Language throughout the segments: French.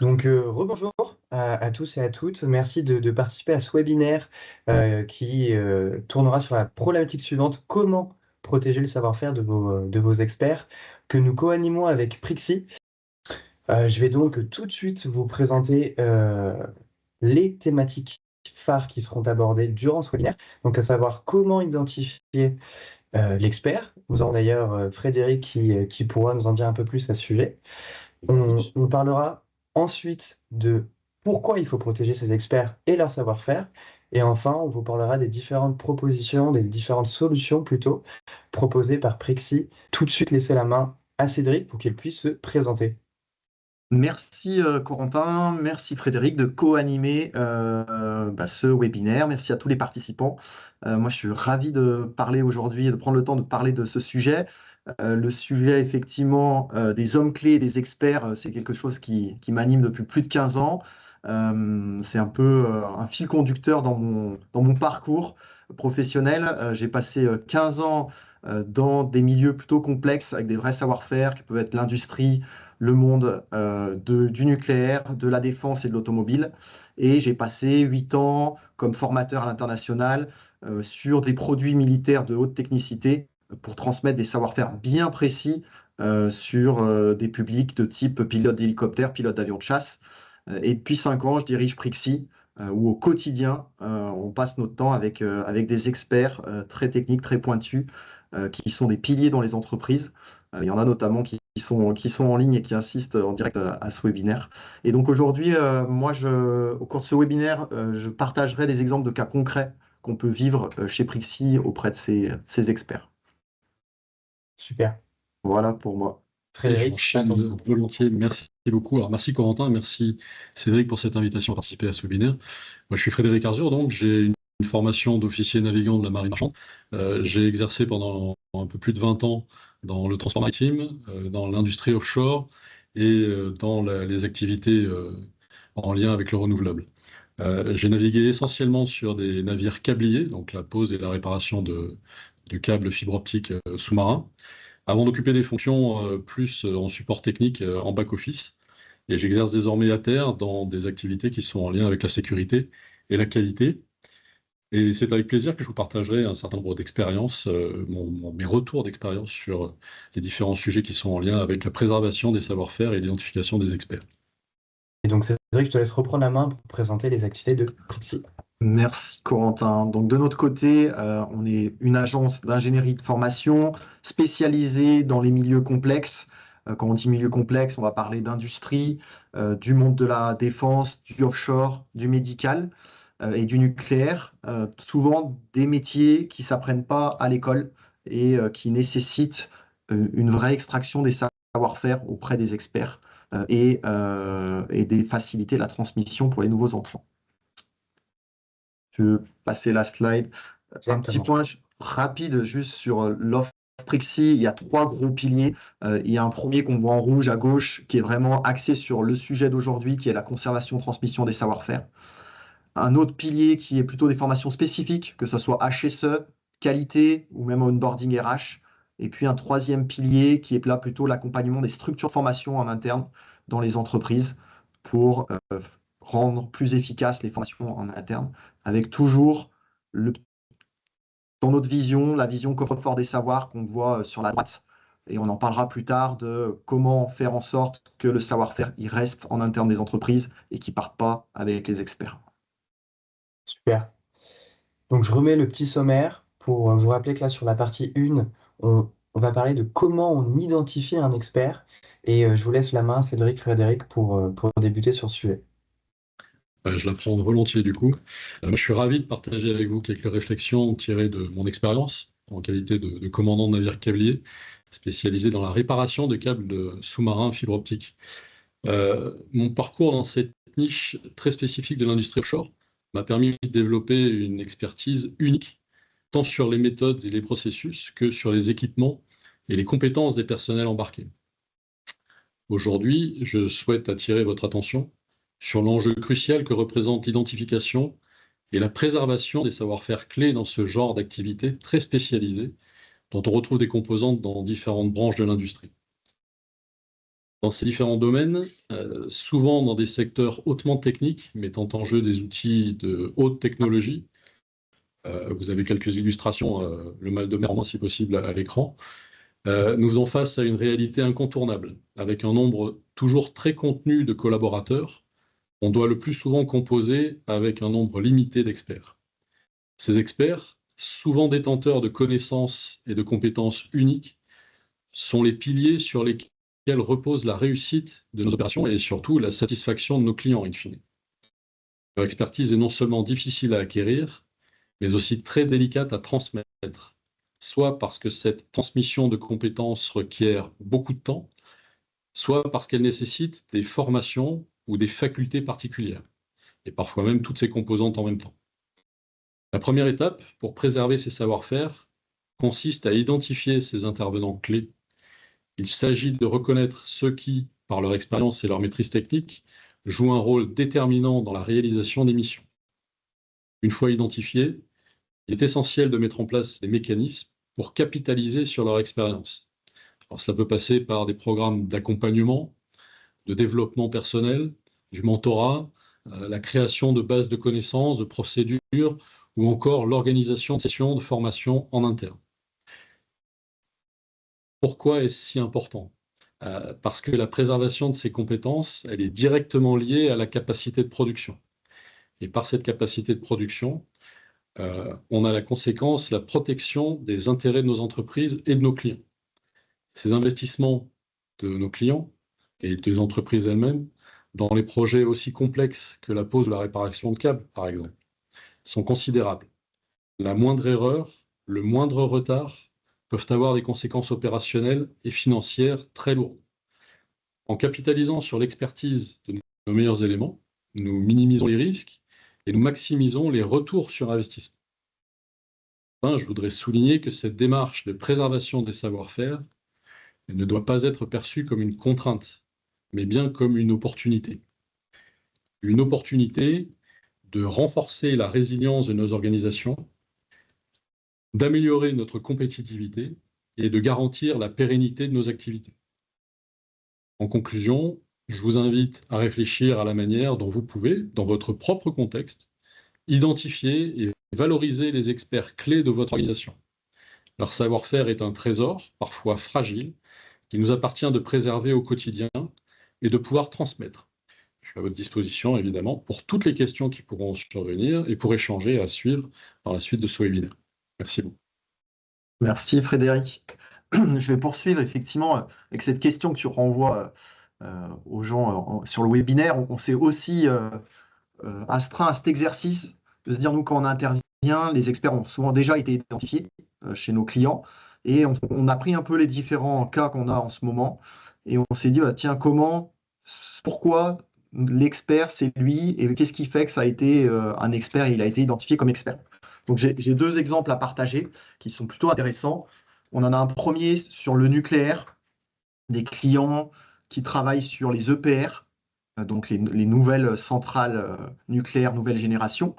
Rebonjour à tous et à toutes. Merci de participer à ce webinaire qui tournera sur la problématique suivante: comment protéger le savoir-faire de vos experts, que nous co-animons avec Prixi. Je vais donc tout de suite vous présenter les thématiques phares qui seront abordées durant ce webinaire. Donc, à savoir comment identifier l'expert. Nous avons d'ailleurs Frédéric qui pourra nous en dire un peu plus à ce sujet. On parlera ensuite de pourquoi il faut protéger ces experts et leur savoir-faire. Et enfin, on vous parlera des différentes propositions, des différentes solutions plutôt, proposées par Prixi. Tout de suite, laisser la main à Cédric pour qu'il puisse se présenter. Merci Corentin, merci Frédéric de co-animer ce webinaire. Merci à tous les participants. Moi, je suis ravi de parler aujourd'hui et de prendre le temps de parler de ce sujet. Le sujet, effectivement, des hommes clés et des experts, c'est quelque chose qui m'anime depuis plus de 15 ans. C'est un peu un fil conducteur dans mon parcours professionnel. J'ai passé 15 ans dans des milieux plutôt complexes avec des vrais savoir-faire qui peuvent être l'industrie, le monde du nucléaire, de la défense et de l'automobile. Et j'ai passé 8 ans comme formateur à l'international sur des produits militaires de haute technicité pour transmettre des savoir-faire bien précis sur des publics de type pilote d'hélicoptère, pilote d'avion de chasse. Et depuis 5 ans, je dirige Prixi, où au quotidien, on passe notre temps avec des experts très techniques, très pointus, qui sont des piliers dans les entreprises. Il y en a notamment qui sont en ligne et qui assistent en direct à ce webinaire. Et donc aujourd'hui, au cours de ce webinaire, je partagerai des exemples de cas concrets qu'on peut vivre chez Prixi auprès de ces experts. Super. Voilà pour moi. Et Frédéric, j'enchaîne volontiers. Merci beaucoup. Alors, merci Corentin, merci Cédric pour cette invitation à participer à ce webinaire. Moi, je suis Frédéric Arzur, donc j'ai une formation d'officier navigant de la marine marchande. J'ai exercé pendant un peu plus de 20 ans dans le transport maritime, dans l'industrie offshore et dans les activités en lien avec le renouvelable. J'ai navigué essentiellement sur des navires câbliers, donc la pose et la réparation de câbles fibre optique sous-marins, avant d'occuper des fonctions plus en support technique, en back-office. Et j'exerce désormais à terre dans des activités qui sont en lien avec la sécurité et la qualité. Et c'est avec plaisir que je vous partagerai un certain nombre d'expériences, mes retours d'expérience sur les différents sujets qui sont en lien avec la préservation des savoir-faire et l'identification des experts. et donc Cédric, je te laisse reprendre la main pour présenter les activités de Prixi. Merci Corentin. Donc de notre côté, on est une agence d'ingénierie de formation spécialisée dans les milieux complexes. Quand on dit milieu complexe, on va parler d'industrie, du monde de la défense, du offshore, du médical et du nucléaire. Souvent des métiers qui ne s'apprennent pas à l'école et qui nécessitent une vraie extraction des savoir-faire auprès des experts et de faciliter la transmission pour les nouveaux entrants. Je vais passer la slide. Un petit Exactement. point rapide juste sur l'offre Prixi. Il y a 3 gros piliers. Il y a un premier qu'on voit en rouge à gauche qui est vraiment axé sur le sujet d'aujourd'hui, qui est la conservation-transmission des savoir-faire. Un autre pilier qui est plutôt des formations spécifiques, que ce soit HSE, qualité ou même onboarding RH. Et puis un troisième pilier qui est là plutôt l'accompagnement des structures de formation en interne dans les entreprises pour rendre plus efficaces les formations en interne, avec toujours dans notre vision, la vision coffre-fort des savoirs qu'on voit sur la droite. Et on en parlera plus tard de comment faire en sorte que le savoir-faire il reste en interne des entreprises et qu'il ne parte pas avec les experts. Super. Donc, je remets le petit sommaire pour vous rappeler que là, sur la partie 1, on va parler de comment on identifie un expert. Et je vous laisse la main, Cédric, Frédéric, pour débuter sur ce sujet. Je la prends volontiers du coup. Moi, je suis ravi de partager avec vous quelques réflexions tirées de mon expérience en qualité de commandant de navire câblier, spécialisé dans la réparation de câbles de sous-marins fibre optique. Mon parcours dans cette niche très spécifique de l'industrie offshore m'a permis de développer une expertise unique, tant sur les méthodes et les processus que sur les équipements et les compétences des personnels embarqués. Aujourd'hui, je souhaite attirer votre attention sur l'enjeu crucial que représente l'identification et la préservation des savoir-faire clés dans ce genre d'activité très spécialisée, dont on retrouve des composantes dans différentes branches de l'industrie. Dans ces différents domaines, souvent dans des secteurs hautement techniques, mettant en jeu des outils de haute technologie. Vous avez quelques illustrations, le mal de mer, si possible, à l'écran. Nous faisons face à une réalité incontournable, avec un nombre toujours très contenu de collaborateurs. On doit le plus souvent composer avec un nombre limité d'experts. Ces experts, souvent détenteurs de connaissances et de compétences uniques, sont les piliers sur lesquels repose la réussite de nos opérations et surtout la satisfaction de nos clients, in fine. Leur expertise est non seulement difficile à acquérir, mais aussi très délicate à transmettre, soit parce que cette transmission de compétences requiert beaucoup de temps, soit parce qu'elle nécessite des formations ou des facultés particulières, et parfois même toutes ces composantes en même temps. La première étape pour préserver ces savoir-faire consiste à identifier ces intervenants clés. Il s'agit de reconnaître ceux qui, par leur expérience et leur maîtrise technique, jouent un rôle déterminant dans la réalisation des missions. Une fois identifiés, il est essentiel de mettre en place des mécanismes pour capitaliser sur leur expérience. Alors, ça peut passer par des programmes d'accompagnement, de développement personnel, du mentorat, la création de bases de connaissances, de procédures, ou encore l'organisation de sessions de formation en interne. Pourquoi est-ce si important ? Parce que la préservation de ces compétences, elle est directement liée à la capacité de production. Et par cette capacité de production, on a la conséquence, la protection des intérêts de nos entreprises et de nos clients. Ces investissements de nos clients et des entreprises elles-mêmes, dans les projets aussi complexes que la pose ou la réparation de câbles, par exemple, sont considérables. La moindre erreur, le moindre retard peuvent avoir des conséquences opérationnelles et financières très lourdes. En capitalisant sur l'expertise de nos meilleurs éléments, nous minimisons les risques et nous maximisons les retours sur investissement. Enfin, je voudrais souligner que cette démarche de préservation des savoir-faire ne doit pas être perçue comme une contrainte, mais bien comme une opportunité. Une opportunité de renforcer la résilience de nos organisations, d'améliorer notre compétitivité et de garantir la pérennité de nos activités. En conclusion, je vous invite à réfléchir à la manière dont vous pouvez, dans votre propre contexte, identifier et valoriser les experts clés de votre organisation. Leur savoir-faire est un trésor, parfois fragile, qu'il nous appartient de préserver au quotidien et de pouvoir transmettre. Je suis à votre disposition, évidemment, pour toutes les questions qui pourront survenir et pour échanger à suivre dans la suite de ce webinaire. Merci beaucoup. Merci Frédéric. Je vais poursuivre effectivement avec cette question que tu renvoies aux gens sur le webinaire. On s'est aussi astreint à cet exercice de se dire, nous, quand on intervient, les experts ont souvent déjà été identifiés chez nos clients et on a pris un peu les différents cas qu'on a en ce moment et on s'est dit, tiens, pourquoi l'expert, c'est lui et qu'est-ce qui fait que ça a été un expert et il a été identifié comme expert. Donc j'ai deux exemples à partager qui sont plutôt intéressants. On en a un premier sur le nucléaire, des clients qui travaillent sur les EPR, donc les nouvelles centrales nucléaires nouvelle génération,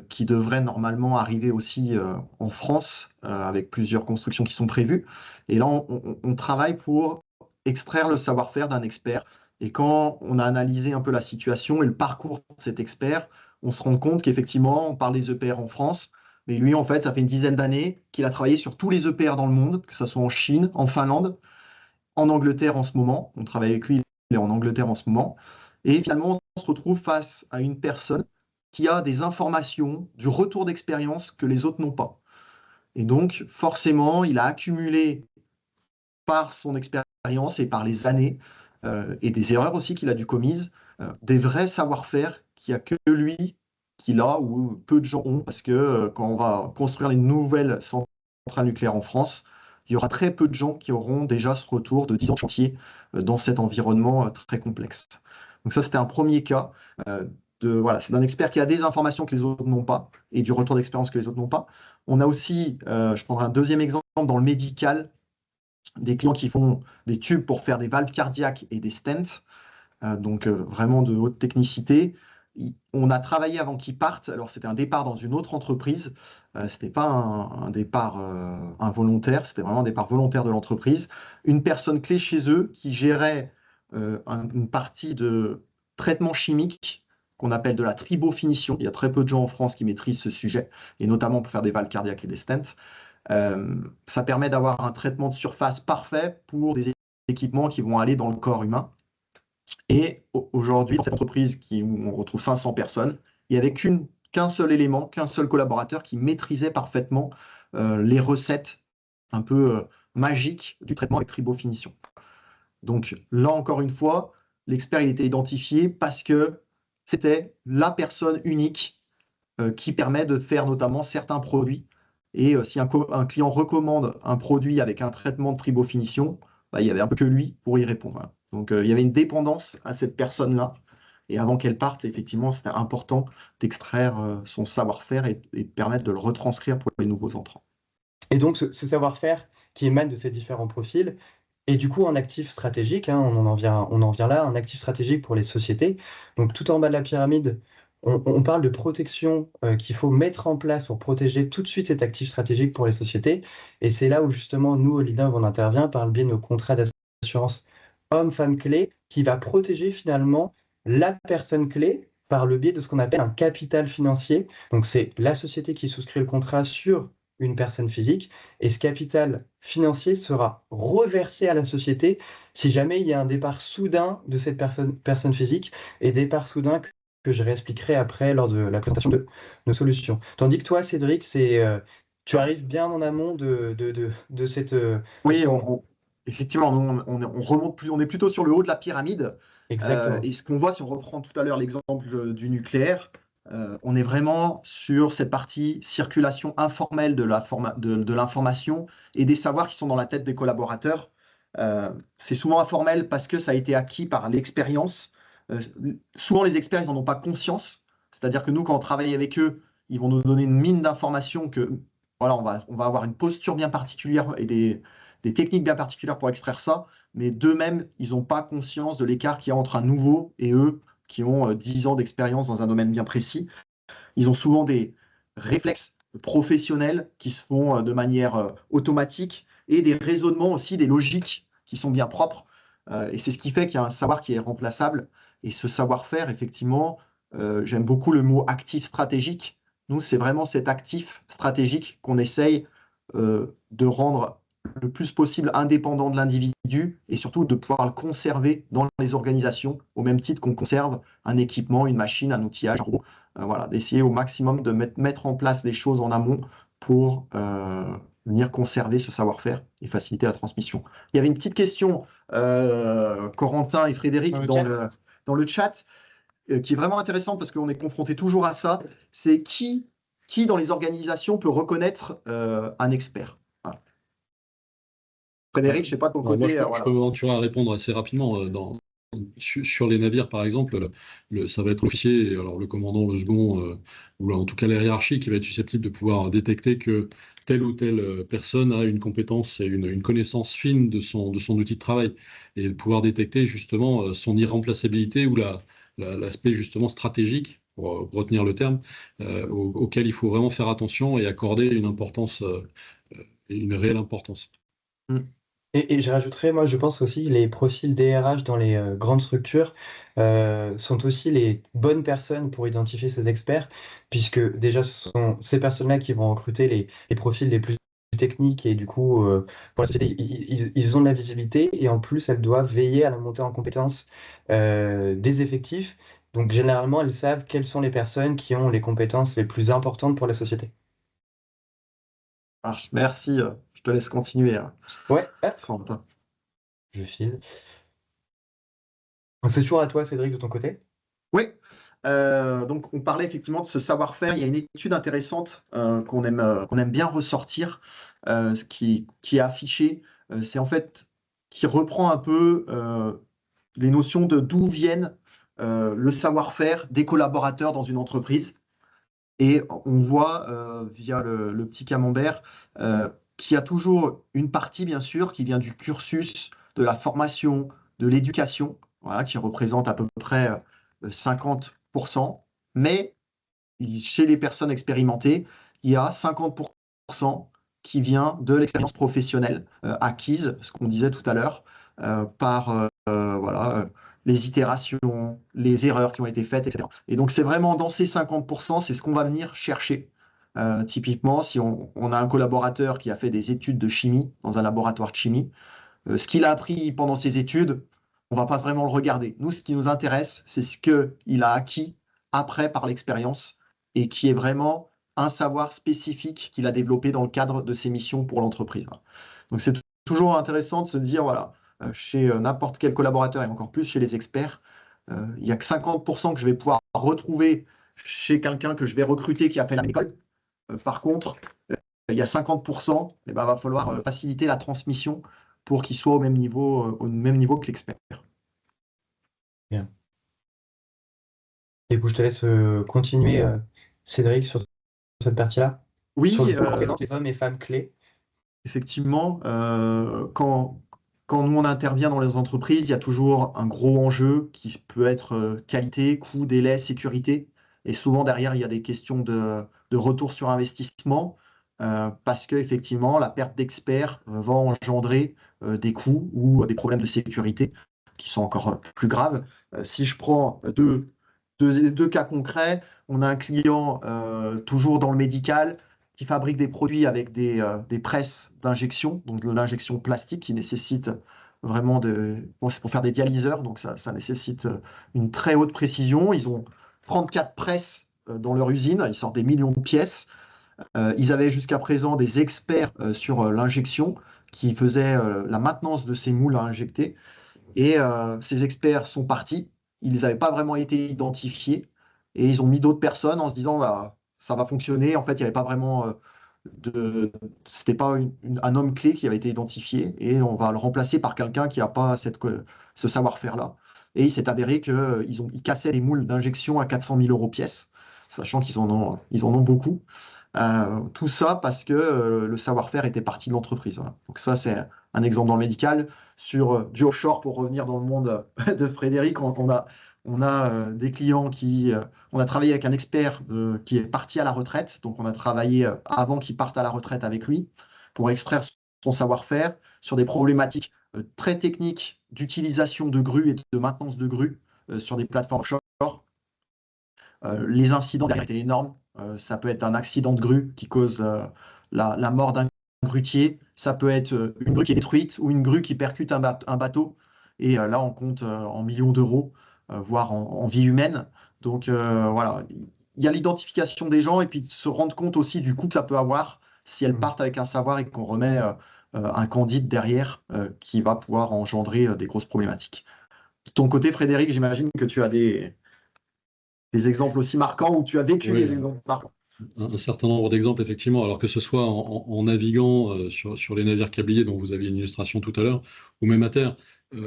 qui devraient normalement arriver aussi en France, avec plusieurs constructions qui sont prévues. Et là, on travaille pour extraire le savoir-faire d'un expert. Et quand on a analysé un peu la situation et le parcours de cet expert, on se rend compte qu'effectivement, on parle des EPR en France, mais lui, en fait, ça fait une dizaine d'années qu'il a travaillé sur tous les EPR dans le monde, que ce soit en Chine, en Finlande, en Angleterre en ce moment. On travaille avec lui, il est en Angleterre en ce moment. Et finalement, on se retrouve face à une personne qui a des informations, du retour d'expérience que les autres n'ont pas. Et donc, forcément, il a accumulé par son expérience et par les années, et des erreurs aussi qu'il a dû commises, des vrais savoir-faire qu'il n'y a que lui qu'il a ou peu de gens ont, parce que quand on va construire les nouvelles centrales nucléaires en France, il y aura très peu de gens qui auront déjà ce retour de 10 ans de chantier dans cet environnement très complexe. Donc ça, c'était un premier cas. C'est d'un expert qui a des informations que les autres n'ont pas et du retour d'expérience que les autres n'ont pas. On a aussi, je prendrai un deuxième exemple, dans le médical, des clients qui font des tubes pour faire des valves cardiaques et des stents, donc vraiment de haute technicité. On a travaillé avant qu'ils partent. Alors, c'était un départ dans une autre entreprise. Ce n'était pas un départ involontaire, c'était vraiment un départ volontaire de l'entreprise. Une personne clé chez eux qui gérait une partie de traitement chimique qu'on appelle de la tribofinition. Il y a très peu de gens en France qui maîtrisent ce sujet, et notamment pour faire des valves cardiaques et des stents. Ça permet d'avoir un traitement de surface parfait pour des équipements qui vont aller dans le corps humain. Et aujourd'hui, dans cette entreprise où on retrouve 500 personnes, il n'y avait qu'un seul élément, qu'un seul collaborateur qui maîtrisait parfaitement les recettes un peu magiques du traitement avec tribofinition. Donc là, encore une fois, l'expert il était identifié parce que c'était la personne unique qui permet de faire notamment certains produits. Et si un client recommande un produit avec un traitement de tribofinition, il n'y avait un peu que lui pour y répondre. Donc il y avait une dépendance à cette personne-là. Et avant qu'elle parte, effectivement, c'était important d'extraire son savoir-faire et de permettre de le retranscrire pour les nouveaux entrants. Et donc, ce savoir-faire qui émane de ces différents profils est du coup un actif stratégique, hein, on en vient là, un actif stratégique pour les sociétés. Donc, tout en bas de la pyramide, on parle de protection qu'il faut mettre en place pour protéger tout de suite cet actif stratégique pour les sociétés. Et c'est là où justement, nous, au Leader, on intervient par le biais de nos contrats d'assurance homme-femme clé qui va protéger finalement la personne clé par le biais de ce qu'on appelle un capital financier. Donc, c'est la société qui souscrit le contrat sur une personne physique, et ce capital financier sera reversé à la société si jamais il y a un départ soudain de cette personne physique, et départ soudain que je réexpliquerai après lors de la présentation de nos solutions. Tandis que toi, Cédric, tu arrives bien en amont de cette... Oui, effectivement, on remonte on est plutôt sur le haut de la pyramide. Exactement. Et ce qu'on voit, si on reprend tout à l'heure l'exemple du nucléaire, on est vraiment sur cette partie circulation informelle de l'information et des savoirs qui sont dans la tête des collaborateurs. C'est souvent informel parce que ça a été acquis par l'expérience. Souvent, les experts, ils n'en ont pas conscience. C'est-à-dire que nous, quand on travaille avec eux, ils vont nous donner une mine d'informations que, voilà, on va avoir une posture bien particulière et des techniques bien particulières pour extraire ça, mais d'eux-mêmes, ils n'ont pas conscience de l'écart qu'il y a entre un nouveau et eux qui ont 10 ans d'expérience dans un domaine bien précis. Ils ont souvent des réflexes professionnels qui se font de manière automatique et des raisonnements aussi, des logiques qui sont bien propres. Et c'est ce qui fait qu'il y a un savoir qui est remplaçable. Et ce savoir-faire, effectivement, j'aime beaucoup le mot actif stratégique. Nous, c'est vraiment cet actif stratégique qu'on essaye de rendre le plus possible indépendant de l'individu et surtout de pouvoir le conserver dans les organisations au même titre qu'on conserve un équipement, une machine, un outillage. Voilà, d'essayer au maximum de mettre en place des choses en amont pour venir conserver ce savoir-faire et faciliter la transmission. Il y avait une petite question, Corentin et Frédéric, dans le chat, qui est vraiment intéressante parce qu'on est confronté toujours à ça. C'est qui dans les organisations peut reconnaître un expert? Frédéric, je ne sais pas de ton côté. Moi, je peux m'aventurer à répondre assez rapidement. Sur les navires, par exemple, ça va être l'officier, alors le commandant, le second, ou en tout cas la hiérarchie qui va être susceptible de pouvoir détecter que telle ou telle personne a une compétence et une connaissance fine de son outil de travail, et de pouvoir détecter justement son irremplaçabilité ou l'aspect justement stratégique, pour retenir le terme, auquel il faut vraiment faire attention et accorder une importance, une réelle importance. Et je rajouterais, moi je pense aussi les profils DRH dans les grandes structures sont aussi les bonnes personnes pour identifier ces experts, puisque déjà ce sont ces personnes-là qui vont recruter les profils les plus techniques, et du coup pour la société ils ont de la visibilité, et en plus elles doivent veiller à la montée en compétences des effectifs. Donc généralement elles savent quelles sont les personnes qui ont les compétences les plus importantes pour la société. Merci, je te laisse continuer. Ouais, hop, je file. Donc c'est toujours à toi, Cédric, de ton côté? Oui, donc on parlait effectivement de ce savoir-faire. Il y a une étude intéressante qu'on aime bien ressortir, qui est affichée. C'est en fait qui reprend un peu les notions de d'où viennent le savoir-faire des collaborateurs dans une entreprise. Et on voit via le petit camembert qu'il y a toujours une partie, bien sûr, qui vient du cursus, de la formation, de l'éducation, voilà, qui représente à peu près 50%. Mais chez les personnes expérimentées, il y a 50% qui vient de l'expérience professionnelle acquise, ce qu'on disait tout à l'heure, par voilà, les itérations, les erreurs qui ont été faites, etc. Et donc, c'est vraiment dans ces 50%, c'est ce qu'on va venir chercher. Typiquement, si on a un collaborateur qui a fait des études de chimie dans un laboratoire de chimie, ce qu'il a appris pendant ses études, on ne va pas vraiment le regarder. Nous, ce qui nous intéresse, c'est ce qu'il a acquis après par l'expérience et qui est vraiment un savoir spécifique qu'il a développé dans le cadre de ses missions pour l'entreprise. Donc, c'est toujours intéressant de se dire, voilà, chez n'importe quel collaborateur et encore plus chez les experts, il n'y a que 50% que je vais pouvoir retrouver chez quelqu'un que je vais recruter qui a fait la même école. Par contre, il y a 50%, il va falloir faciliter la transmission pour qu'il soit au même niveau que l'expert. Bien. Et je te laisse continuer, Cédric, sur cette partie-là. Oui, sur le représente les hommes et femmes clés. Effectivement, quand nous on intervient dans les entreprises, il y a toujours un gros enjeu qui peut être qualité, coût, délai, sécurité. Et souvent derrière, il y a des questions de retour sur investissement, parce qu'effectivement, la perte d'experts va engendrer des coûts ou des problèmes de sécurité qui sont encore plus graves. Si je prends deux cas concrets, on a un client toujours dans le médical qui fabrique des produits avec des presses d'injection, donc de l'injection plastique qui nécessite vraiment bon, c'est pour faire des dialyseurs, donc ça nécessite une très haute précision. Ils ont 34 presses dans leur usine, ils sortent des millions de pièces. Ils avaient jusqu'à présent des experts sur l'injection qui faisaient la maintenance de ces moules à injecter. Et ces experts sont partis, ils n'avaient pas vraiment été identifiés, et ils ont mis d'autres personnes en se disant bah, ça va fonctionner. En fait, il n'y avait pas vraiment c'était pas un homme clé qui avait été identifié, et on va le remplacer par quelqu'un qui n'a pas ce savoir-faire-là. Et il s'est avéré qu'ils cassaient les moules d'injection à 400 000 euros pièce, sachant qu'ils en ont beaucoup. Tout ça parce que le savoir-faire était parti de l'entreprise. Voilà. Donc ça, c'est un exemple dans le médical. Sur du offshore, pour revenir dans le monde de Frédéric, on a des clients on a travaillé avec un expert qui est parti à la retraite. Donc on a travaillé avant qu'il parte à la retraite avec lui pour extraire son savoir-faire sur des problématiques très techniques d'utilisation de grues et de maintenance de grues sur des plateformes offshore. Les incidents derrière étaient énormes. Ça peut être un accident de grue qui cause la mort d'un grutier. Ça peut être une grue qui est détruite ou une grue qui percute un bateau. Et là, on compte en millions d'euros, voire en vie humaine. Donc voilà, il y a l'identification des gens et puis de se rendre compte aussi du coût que ça peut avoir si elles partent avec un savoir et qu'on remet un candide derrière qui va pouvoir engendrer des grosses problématiques. De ton côté, Frédéric, j'imagine que tu as des exemples aussi marquants où tu as vécu des exemples marquants. Un certain nombre d'exemples, effectivement, alors que ce soit en naviguant sur les navires câbliers dont vous aviez une illustration tout à l'heure, ou même à terre.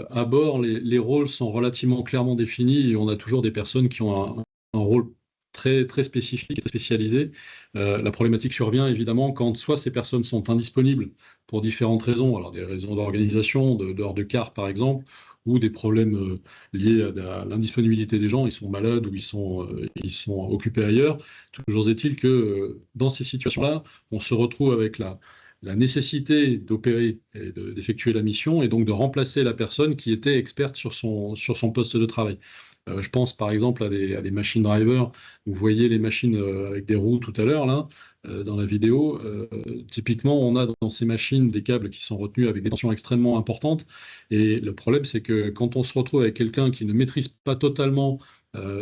À bord, les rôles sont relativement clairement définis et on a toujours des personnes qui ont un rôle très, très spécifique et très spécialisé. La problématique survient évidemment quand soit ces personnes sont indisponibles pour différentes raisons, alors des raisons d'organisation, d'heures de quart par exemple, ou des problèmes liés à l'indisponibilité des gens, ils sont malades ou ils sont occupés ailleurs. Toujours est-il que dans ces situations-là, on se retrouve avec la nécessité d'opérer et d'effectuer la mission et donc de remplacer la personne qui était experte sur son poste de travail. Je pense par exemple à des machine drivers. Vous voyez les machines avec des roues tout à l'heure, là, dans la vidéo. Typiquement, on a dans ces machines des câbles qui sont retenus avec des tensions extrêmement importantes. Et le problème, c'est que quand on se retrouve avec quelqu'un qui ne maîtrise pas totalement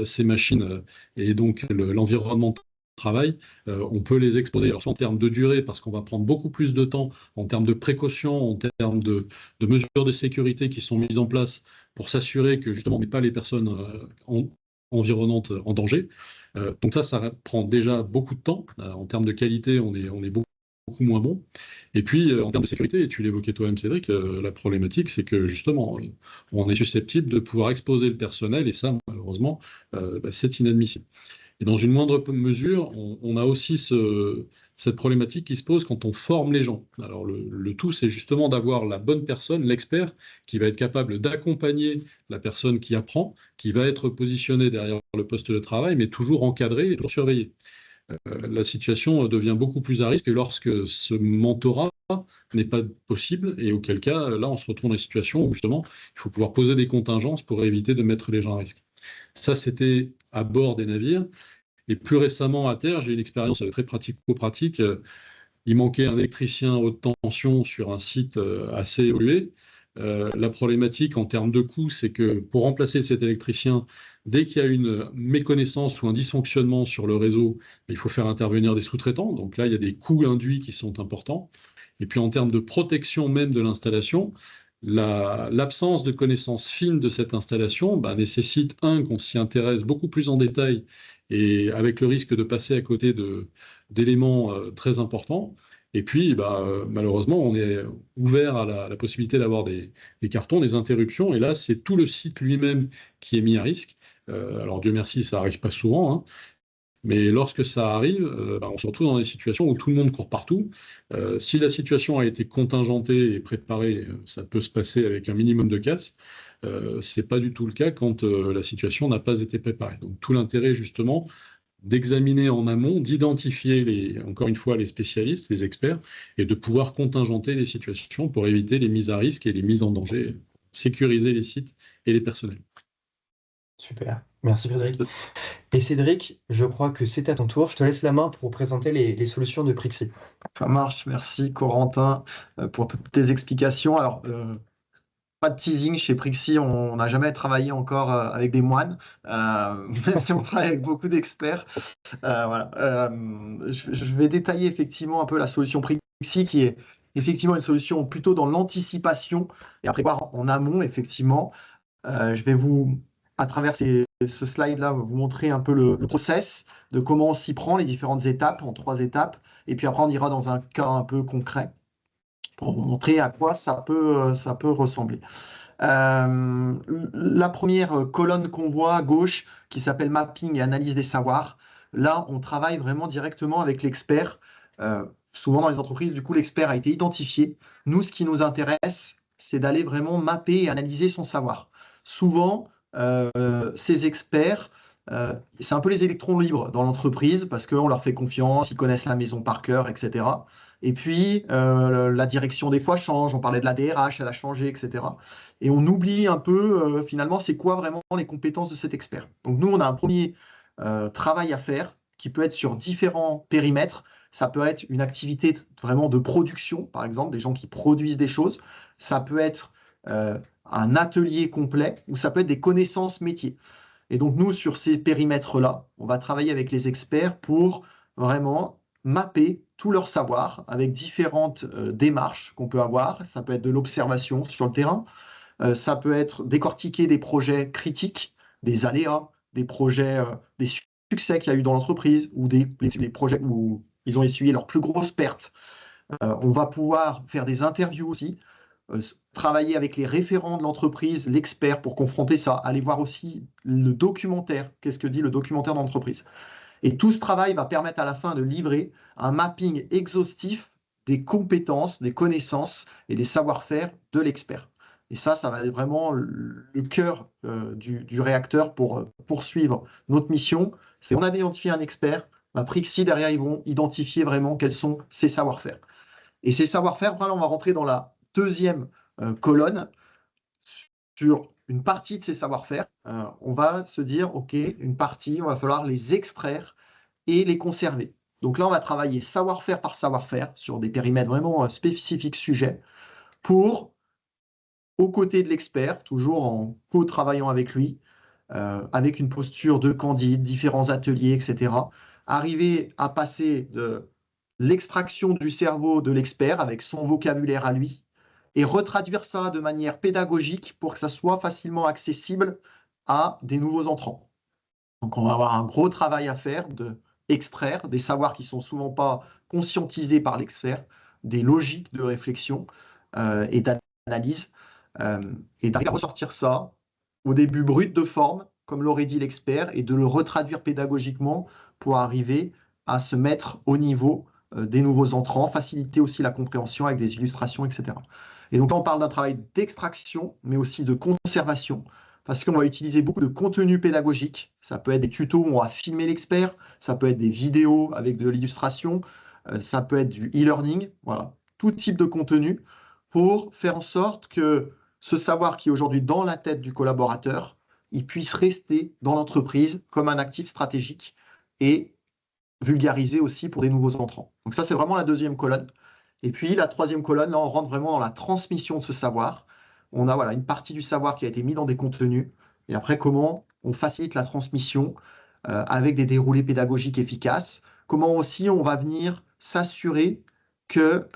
ces machines et donc l'environnement de travail, on peut les exposer. Alors, soit en termes de durée, parce qu'on va prendre beaucoup plus de temps, en termes de précaution, en termes de mesures de sécurité qui sont mises en place pour s'assurer que justement on ne met pas les personnes environnantes en danger. Donc ça prend déjà beaucoup de temps. En termes de qualité, on est beaucoup moins bon. Et puis, en termes de sécurité, et tu l'évoquais toi-même, Cédric, la problématique, c'est que justement, on est susceptible de pouvoir exposer le personnel, et ça, malheureusement, c'est inadmissible. Et dans une moindre mesure, on a aussi cette problématique qui se pose quand on forme les gens. Alors le tout, c'est justement d'avoir la bonne personne, l'expert, qui va être capable d'accompagner la personne qui apprend, qui va être positionnée derrière le poste de travail, mais toujours encadré et toujours surveillé. la situation devient beaucoup plus à risque. Et lorsque ce mentorat n'est pas possible, et auquel cas, là, on se retrouve dans une situation où justement, il faut pouvoir poser des contingences pour éviter de mettre les gens à risque. Ça, c'était à bord des navires. Et plus récemment, à terre, j'ai eu une expérience très pratico-pratique. Il manquait un électricien haute tension sur un site assez évolué. La problématique en termes de coût, c'est que pour remplacer cet électricien, dès qu'il y a une méconnaissance ou un dysfonctionnement sur le réseau, il faut faire intervenir des sous-traitants. Donc là, il y a des coûts induits qui sont importants. Et puis en termes de protection même de l'installation, l'absence de connaissances fines de cette installation nécessite, qu'on s'y intéresse beaucoup plus en détail et avec le risque de passer à côté d'éléments très importants. Et puis, malheureusement, on est ouvert à la possibilité d'avoir des cartons, des interruptions. Et là, c'est tout le site lui-même qui est mis à risque. Alors, Dieu merci, ça n'arrive pas souvent, hein. Mais lorsque ça arrive, on se retrouve dans des situations où tout le monde court partout. Si la situation a été contingentée et préparée, ça peut se passer avec un minimum de casse. Ce n'est pas du tout le cas quand la situation n'a pas été préparée. Donc tout l'intérêt justement d'examiner en amont, d'identifier encore une fois les spécialistes, les experts, et de pouvoir contingenter les situations pour éviter les mises à risque et les mises en danger, sécuriser les sites et les personnels. Super, merci Frédéric. Et Cédric, je crois que c'est à ton tour. Je te laisse la main pour présenter les solutions de Prixi. Ça marche, merci Corentin pour toutes tes explications. Alors, pas de teasing chez Prixi, on n'a jamais travaillé encore avec des moines, même si on travaille avec beaucoup d'experts. Voilà. Je vais détailler effectivement un peu la solution Prixi, qui est effectivement une solution plutôt dans l'anticipation et après voir en amont, effectivement. Je vais à travers ce slide-là, vous montrer un peu le process de comment on s'y prend, les différentes étapes, en 3 étapes. Et puis après, on ira dans un cas un peu concret pour vous montrer à quoi ça peut ressembler. La première colonne qu'on voit à gauche, qui s'appelle Mapping et analyse des savoirs, là, on travaille vraiment directement avec l'expert. Souvent dans les entreprises, du coup, l'expert a été identifié. Nous, ce qui nous intéresse, c'est d'aller vraiment mapper et analyser son savoir. Souvent, ces experts, c'est un peu les électrons libres dans l'entreprise parce qu'on leur fait confiance, ils connaissent la maison par cœur, etc. Et puis, la direction des fois change. On parlait de la DRH, elle a changé, etc. Et on oublie un peu, finalement, c'est quoi vraiment les compétences de cet expert. Donc nous, on a un premier travail à faire qui peut être sur différents périmètres. Ça peut être une activité vraiment de production, par exemple, des gens qui produisent des choses. Ça peut être un atelier complet ou ça peut être des connaissances métiers. Et donc nous, sur ces périmètres-là, on va travailler avec les experts pour vraiment mapper tout leur savoir avec différentes démarches qu'on peut avoir. Ça peut être de l'observation sur le terrain, ça peut être décortiquer des projets critiques, des aléas, des projets, des succès qu'il y a eu dans l'entreprise ou des projets où ils ont essuyé leurs plus grosses pertes. On va pouvoir faire des interviews aussi, travailler avec les référents de l'entreprise, l'expert pour confronter ça, aller voir aussi le documentaire, qu'est-ce que dit le documentaire d'entreprise. Et tout ce travail va permettre à la fin de livrer un mapping exhaustif des compétences, des connaissances et des savoir-faire de l'expert. Et ça va être vraiment le cœur du réacteur pour poursuivre notre mission. C'est on a identifié un expert, Prixi, derrière, ils vont identifier vraiment quels sont ses savoir-faire. Et ces savoir-faire, on va rentrer dans la deuxième colonne sur une partie de ces savoir-faire. On va se dire, OK, une partie, il va falloir les extraire et les conserver. Donc là, on va travailler savoir-faire par savoir-faire sur des périmètres vraiment spécifiques sujets pour, aux côtés de l'expert, toujours en co-travaillant avec lui, avec une posture de candide, différents ateliers, etc., arriver à passer de l'extraction du cerveau de l'expert avec son vocabulaire à lui et retraduire ça de manière pédagogique pour que ça soit facilement accessible à des nouveaux entrants. Donc on va avoir un gros travail à faire d'extraire des savoirs qui ne sont souvent pas conscientisés par l'expert, des logiques de réflexion et d'analyse, et d'arriver à ressortir ça au début brut de forme, comme l'aurait dit l'expert, et de le retraduire pédagogiquement pour arriver à se mettre au niveau des nouveaux entrants, faciliter aussi la compréhension avec des illustrations, etc. Et donc là, on parle d'un travail d'extraction, mais aussi de conservation, parce qu'on va utiliser beaucoup de contenu pédagogique. Ça peut être des tutos où on va filmer l'expert, ça peut être des vidéos avec de l'illustration, ça peut être du e-learning, voilà, tout type de contenu pour faire en sorte que ce savoir qui est aujourd'hui dans la tête du collaborateur, il puisse rester dans l'entreprise comme un actif stratégique et vulgarisé aussi pour des nouveaux entrants. Donc ça, c'est vraiment la deuxième colonne. Et puis la troisième colonne, là, on rentre vraiment dans la transmission de ce savoir. On a voilà, une partie du savoir qui a été mis dans des contenus. Et après, comment on facilite la transmission avec des déroulés pédagogiques efficaces. Comment aussi on va venir s'assurer que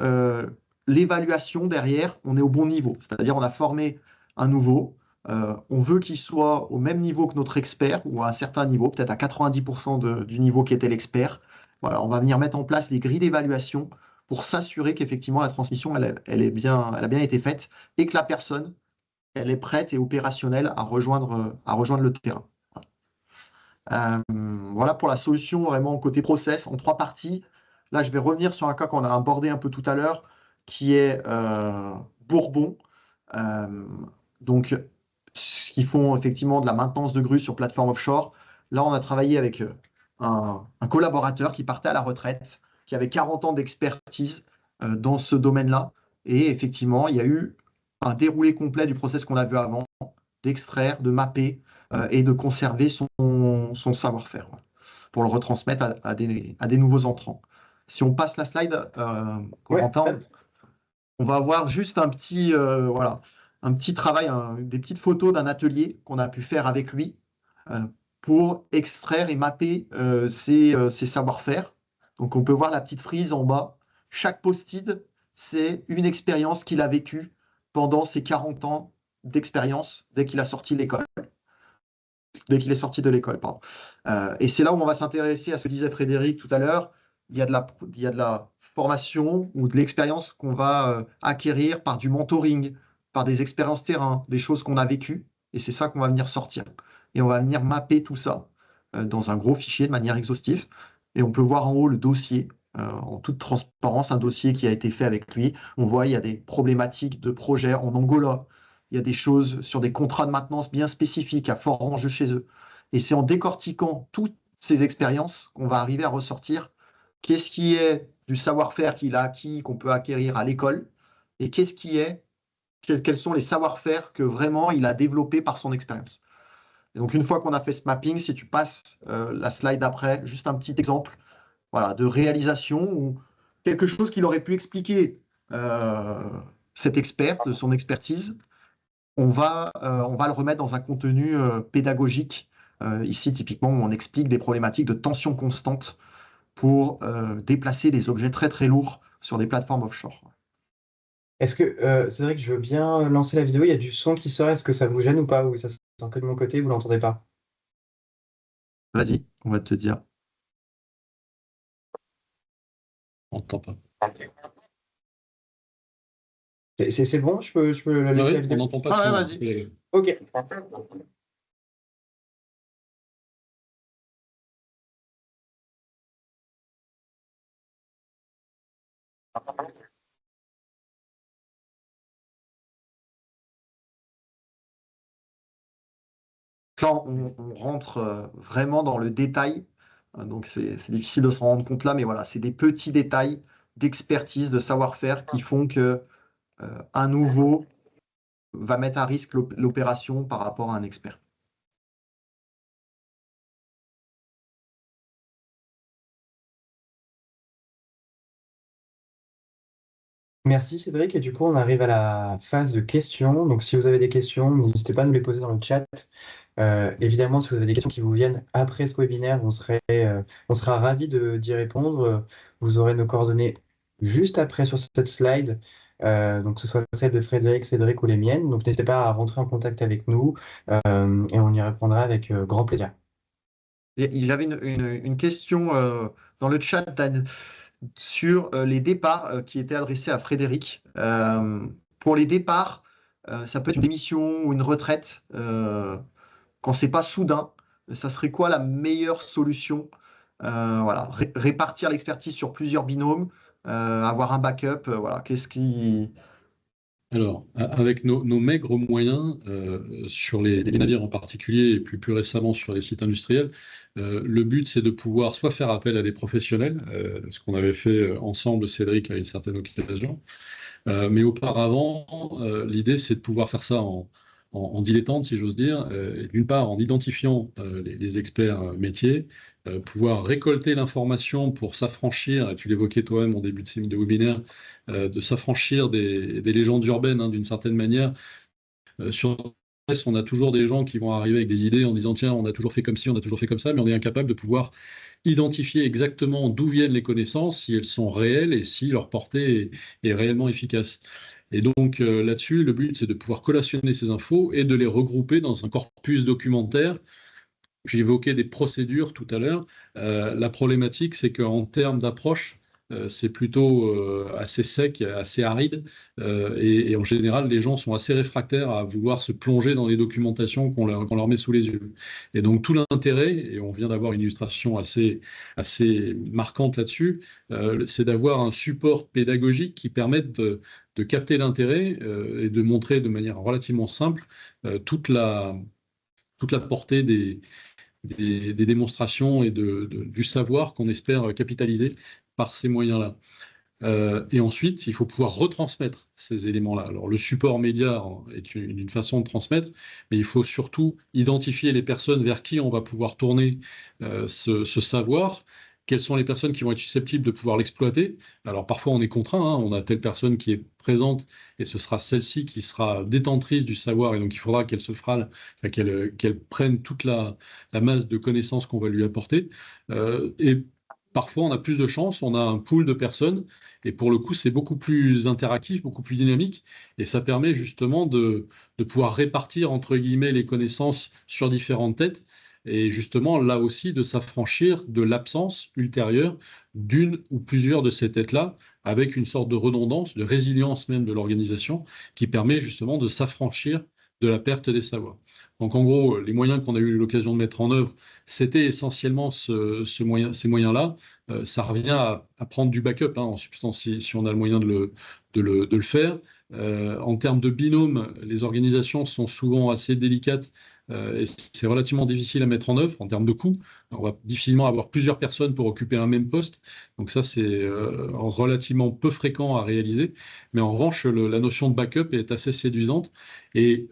l'évaluation derrière, on est au bon niveau. C'est-à-dire on a formé un nouveau, on veut qu'il soit au même niveau que notre expert ou à un certain niveau, peut-être à 90% du niveau qui était l'expert. Voilà, on va venir mettre en place des grilles d'évaluation pour s'assurer qu'effectivement la transmission, elle a bien été faite et que la personne, elle est prête et opérationnelle à rejoindre le terrain. Voilà pour la solution vraiment côté process en 3 parties. Là, je vais revenir sur un cas qu'on a abordé un peu tout à l'heure, qui est Bourbon. Donc, qui font effectivement de la maintenance de grues sur plateforme offshore. Là, on a travaillé avec un collaborateur qui partait à la retraite, qui avait 40 ans d'expertise dans ce domaine-là. Et effectivement, il y a eu un déroulé complet du process qu'on a vu avant, d'extraire, de mapper et de conserver son savoir-faire pour le retransmettre à des nouveaux entrants. Si on passe la slide, Corentin, Ouais. on va avoir juste un petit, un petit travail, des petites photos d'un atelier qu'on a pu faire avec lui pour extraire et mapper ses savoir-faire. Donc on peut voir la petite frise en bas. Chaque post-it, c'est une expérience qu'il a vécue pendant ses 40 ans d'expérience dès qu'il est sorti de l'école. Pardon. Et c'est là où on va s'intéresser à ce que disait Frédéric tout à l'heure. Il y a de la formation ou de l'expérience qu'on va acquérir par du mentoring, par des expériences terrain, des choses qu'on a vécues. Et c'est ça qu'on va venir sortir. Et on va venir mapper tout ça dans un gros fichier de manière exhaustive. Et on peut voir en haut le dossier, en toute transparence, un dossier qui a été fait avec lui. On voit, il y a des problématiques de projet en Angola. Il y a des choses sur des contrats de maintenance bien spécifiques, à fort enjeu chez eux. Et c'est en décortiquant toutes ces expériences qu'on va arriver à ressortir qu'est-ce qui est du savoir-faire qu'il a acquis, qu'on peut acquérir à l'école, et quels sont les savoir-faire que vraiment il a développés par son expérience. Et donc, une fois qu'on a fait ce mapping, si tu passes la slide d'après, juste un petit exemple voilà, de réalisation ou quelque chose qu'il aurait pu expliquer cet expert, de son expertise, on va le remettre dans un contenu pédagogique. Ici, typiquement, on explique des problématiques de tension constante pour déplacer des objets très très lourds sur des plateformes offshore. Est-ce que c'est vrai que je veux bien lancer la vidéo, il y a du son qui sort, est-ce que ça vous gêne ou pas? Ou ça sent que de mon côté, vous l'entendez pas? Vas-y, on va te dire. On n'entend pas. C'est bon, je peux la laisser la On vidéo? n'entend pas de Ah ouais, son. vas-y. Ok. Là, on rentre vraiment dans le détail. Donc, c'est difficile de se rendre compte là, mais voilà, c'est des petits détails d'expertise, de savoir-faire qui font que un nouveau va mettre à risque l'opération par rapport à un expert. Merci Cédric, et du coup on arrive à la phase de questions. Donc si vous avez des questions, n'hésitez pas à nous les poser dans le chat. Évidemment, si vous avez des questions qui vous viennent après ce webinaire, on sera ravis d'y répondre. Vous aurez nos coordonnées juste après sur cette slide, donc que ce soit celle de Frédéric, Cédric ou les miennes. Donc n'hésitez pas à rentrer en contact avec nous et on y répondra avec grand plaisir. Il y avait une question dans le chat sur les départs qui étaient adressés à Frédéric. Pour les départs, ça peut être une démission ou une retraite. Quand c'est pas soudain, ça serait quoi la meilleure solution? Voilà, répartir l'expertise sur plusieurs binômes, avoir un backup. Voilà, Alors, avec nos maigres moyens, sur les navires en particulier, et plus récemment sur les sites industriels, le but c'est de pouvoir soit faire appel à des professionnels, ce qu'on avait fait ensemble, Cédric, à une certaine occasion, mais auparavant, l'idée c'est de pouvoir faire ça en dilettante, si j'ose dire, d'une part en identifiant les experts métiers, pouvoir récolter l'information pour s'affranchir, et tu l'évoquais toi-même en début de webinaire, de s'affranchir des légendes urbaines, hein, d'une certaine manière. Sur la presse, on a toujours des gens qui vont arriver avec des idées en disant tiens, on a toujours fait comme ci, on a toujours fait comme ça, mais on est incapable de pouvoir identifier exactement d'où viennent les connaissances, si elles sont réelles et si leur portée est réellement efficace. Et donc là-dessus, le but, c'est de pouvoir collationner ces infos et de les regrouper dans un corpus documentaire. J'ai évoqué des procédures tout à l'heure. La problématique, c'est qu'en termes d'approche, c'est plutôt assez sec, assez aride, et en général, les gens sont assez réfractaires à vouloir se plonger dans les documentations qu'on leur met sous les yeux. Et donc tout l'intérêt, et on vient d'avoir une illustration assez marquante là-dessus, c'est d'avoir un support pédagogique qui permette de capter l'intérêt et de montrer de manière relativement simple toute la portée des démonstrations et du savoir qu'on espère capitaliser par ces moyens-là. Et ensuite, il faut pouvoir retransmettre ces éléments-là. Alors, le support média est une façon de transmettre, mais il faut surtout identifier les personnes vers qui on va pouvoir tourner ce savoir. Quelles sont les personnes qui vont être susceptibles de pouvoir l'exploiter? Alors parfois on est contraint, hein, on a telle personne qui est présente et ce sera celle-ci qui sera détentrice du savoir et donc il faudra qu'elle se frale, enfin, qu'elle prenne toute la masse de connaissances qu'on va lui apporter. Et parfois on a plus de chance, on a un pool de personnes et pour le coup c'est beaucoup plus interactif, beaucoup plus dynamique et ça permet justement de pouvoir répartir entre guillemets les connaissances sur différentes têtes et justement là aussi de s'affranchir de l'absence ultérieure d'une ou plusieurs de ces têtes-là, avec une sorte de redondance, de résilience même de l'organisation, qui permet justement de s'affranchir de la perte des savoirs. Donc en gros, les moyens qu'on a eu l'occasion de mettre en œuvre, c'était essentiellement ces moyens-là. Ça revient à prendre du backup, hein, en substance, si on a le moyen de le faire. En termes de binôme, les organisations sont souvent assez délicates et c'est relativement difficile à mettre en œuvre en termes de coûts. On va difficilement avoir plusieurs personnes pour occuper un même poste. Donc ça, c'est relativement peu fréquent à réaliser. Mais en revanche, la notion de backup est assez séduisante et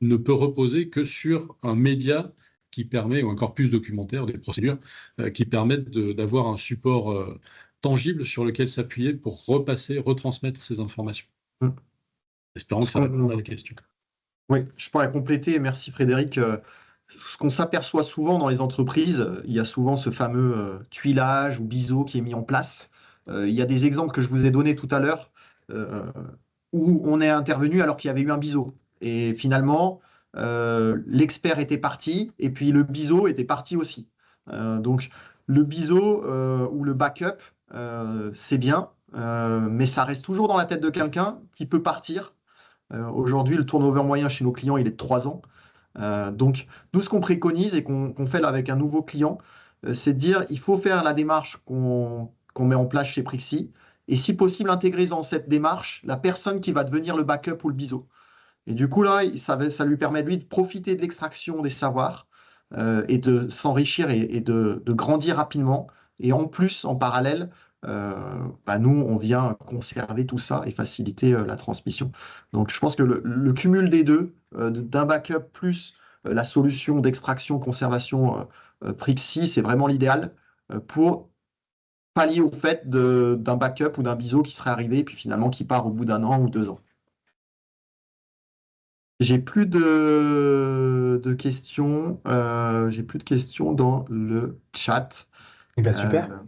ne peut reposer que sur un média qui permet, ou un corpus documentaire, des procédures, qui permettent d'avoir un support tangible sur lequel s'appuyer pour retransmettre ces informations. Espérons que ça répond à la question. Oui, je pourrais compléter. Merci Frédéric. Ce qu'on s'aperçoit souvent dans les entreprises, il y a souvent ce fameux tuilage ou biseau qui est mis en place. Il y a des exemples que je vous ai donnés tout à l'heure où on est intervenu alors qu'il y avait eu un biseau. Et finalement, l'expert était parti et puis le biseau était parti aussi. Donc le biseau ou le backup, c'est bien, mais ça reste toujours dans la tête de quelqu'un qui peut partir. Aujourd'hui, le turnover moyen chez nos clients, il est de 3 ans. Donc, nous, ce qu'on préconise et qu'on fait là avec un nouveau client, c'est de dire il faut faire la démarche qu'on met en place chez Prixi et si possible, intégrer dans cette démarche la personne qui va devenir le backup ou le biseau. Et du coup, là, ça lui permet, lui, de profiter de l'extraction des savoirs et de s'enrichir et de grandir rapidement. Et en plus, en parallèle, nous, on vient conserver tout ça et faciliter la transmission. Donc, je pense que le cumul des deux, d'un backup plus la solution d'extraction, conservation Prixi, c'est vraiment l'idéal pour pallier au fait d'un backup ou d'un biseau qui serait arrivé et puis finalement qui part au bout d'1 an ou 2 ans. J'ai plus de questions. J'ai plus de questions dans le chat. Eh bien, super.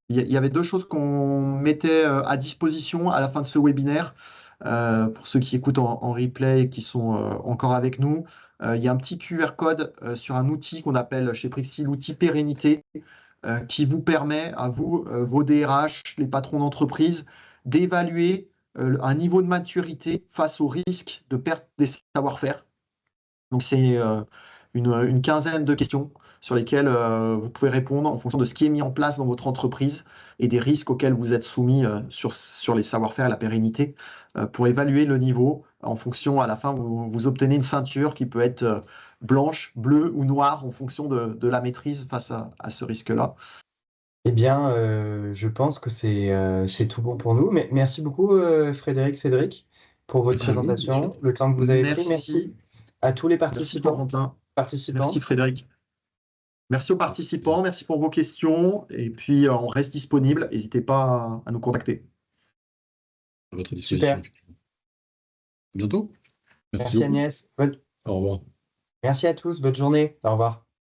Il y avait 2 choses qu'on mettait à disposition à la fin de ce webinaire. Pour ceux qui écoutent en replay et qui sont encore avec nous, il y a un petit QR code sur un outil qu'on appelle chez Prixi l'outil Pérennité, qui vous permet à vous, vos DRH, les patrons d'entreprise, d'évaluer un niveau de maturité face au risque de perte des savoir-faire. Donc c'est une quinzaine de questions sur lesquelles vous pouvez répondre en fonction de ce qui est mis en place dans votre entreprise et des risques auxquels vous êtes soumis sur les savoir-faire et la pérennité pour évaluer le niveau. En fonction, à la fin, vous obtenez une ceinture qui peut être blanche, bleue ou noire en fonction de la maîtrise face à ce risque-là. Eh bien, je pense que c'est tout bon pour nous. Mais merci beaucoup, Frédéric, Cédric, pour votre Merci à vous, bien présentation, sûr. le temps que vous avez pris. Merci. Merci à tous les Merci participants, Corentin. participantes. Merci Frédéric. Merci aux participants, merci pour vos questions. Et puis, on reste disponible. N'hésitez pas à nous contacter. À votre disposition. Super. À bientôt. Merci beaucoup. Agnès. Au revoir. Merci à tous. Bonne journée. Au revoir.